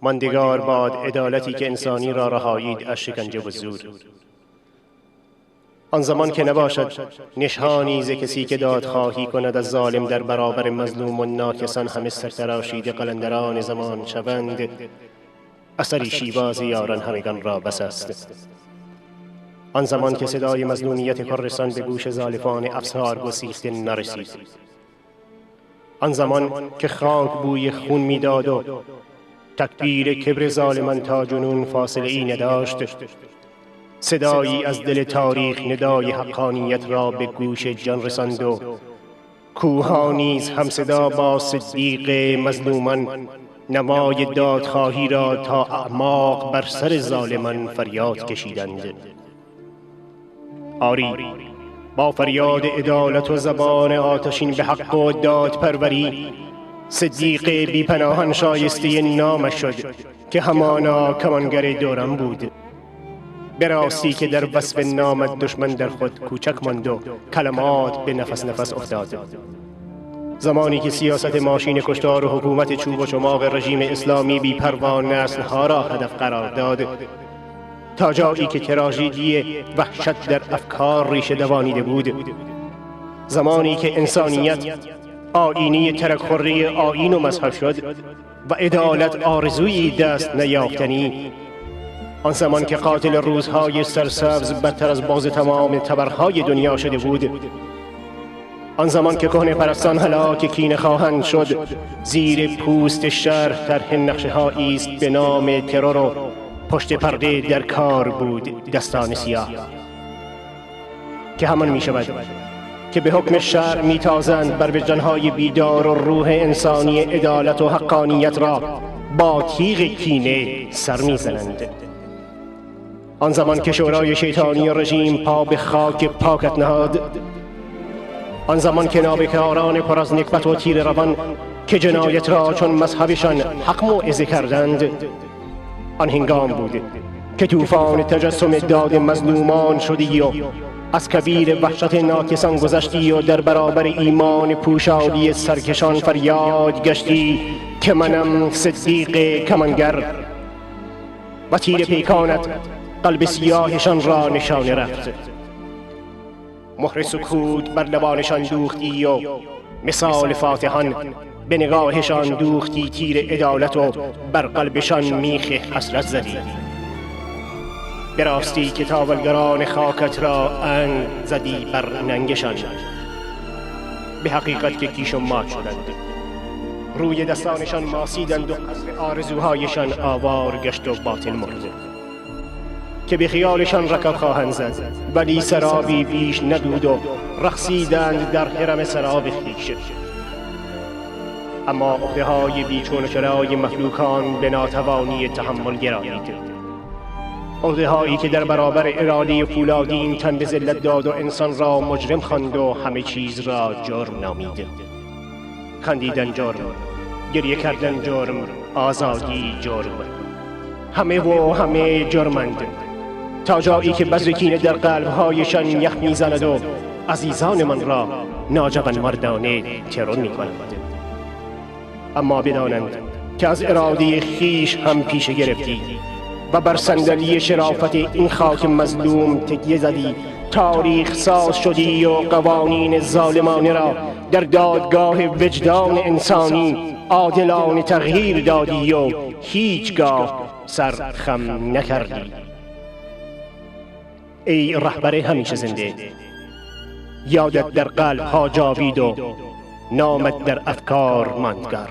ماندگار باد عدالتی که انسانی را رهایید از شکنجه و زور. آن زمان که نباشد نشانی ز کسی که دادخواهی کند از ظالم در برابر مظلوم و ناکسان همه سرتراشیده قلندران زمان شوند، اثری شیواز یاران همگان را بس است. آن زمان که صدای مظلومیت کردستان به گوش ظالفان افسار گسیخته نرسید، آن زمان که خاک بوی خون میداد و تکبیر کبر ظالمان تا جنون فاصله ای نداشت، صدایی از دل تاریخ ندای حقانیت را به گوش جان رساند و کوها نیز همصدا با صدیق مظلومان نمای دادخواهی را تا اعماق بر سر ظالمان فریاد کشیدند. آری، با فریاد عدالت و زبان آتشین به حق و دادپروری، صدیق بی پناهان شایسته نامش شد که همانا کمانگر دوران بود. به راستی که در وصف نامت دشمن در خود کوچک ماند و کلمات به نفس نفس افتاد. زمانی که سیاست ماشین کشتار و حکومت چوب و چماق رژیم اسلامی بی پروا نسل‌ها را هدف قرار داد، تا جایی که تراژدی وحشت در افکار ریشه دوانیده بود، زمانی که انسانیت آیینی ترک‌خوری آیین و مذهب شد و عدالت آرزویی دست نیافتنی، آن زمان که قاتل روزهای سرسبز بدتر از باز تمام تبرهای دنیا شده بود، آن زمان که کهنه پرستان هلاک کینه خواهند شد، زیر پوست شرح طرح نقشه‌هایی است به نام ترور و پشت پرده در کار بود دستان سیاه، که همان می شود که به حکم شرع می تازند بر وجدان‌های بیدار و روح انسانی عدالت و حقانیت را با تیغ کینه سر می زنند. آن زمان که شورای شیطانی رژیم پا به خاک پاکت نهاد، آن زمان که نابکاران پر از نکبت و تیر روان که جنایت را چون مذهبشان حق موعظه کردند، آن هنگام بود که طوفان تجسم داد مظلومان شدی و از کبیر وحشت ناکسان گذشتی و در برابر ایمان پوشادی سرکشان فریاد گشتی که منم صدیق کمانگر، و تیر پیکانت قلب سیاهشان را نشانه رفت. مهر سکوت بر لبانشان دوختی و مثال فاتحان به نگاهشان دوختی تیر عدالت و بر قلبشان میخ حسرت زدی. به راستی که تاولگران خاکت را ان زدی بر ننگشان، به حقیقت که کیش و مات شدند، روی دستانشان ماسیدند و از آرزوهایشان آوار گشت و باطل مرد، که به خیالشان رکب خواهند زد ولی سرابی بیش ندود و رقصیدند در حرم سراب خویش. اما عقده‌های بیچون و چرای مخلوقان به ناتوانی تحمل گرایید، عقده‌هایی که در برابر اراده فولادی این تن به ذلت داد و انسان را مجرم خواند و همه چیز را جرم نامید. خندیدن جرم، گریه کردن جرم، آزادی جرم، همه و همه جرمند، تا جایی که بذر کینه در قلب‌هایشان یخ می‌زند و عزیزان من را ناجوان مردانه ترور می‌کنند. اما بدانند که از اراده خیش هم پیشه گرفتی و بر صندلی شرافت این خاک مظلوم تکیه زدی، تاریخ ساز شدی و قوانین ظالمانه را در دادگاه وجدان انسانی عادلانه تغییر دادی و هیچگاه سر خم نکردی. ای رهبر همیشه زنده، یادت در قلب ها جاوید و نامت در افکار ماندگار.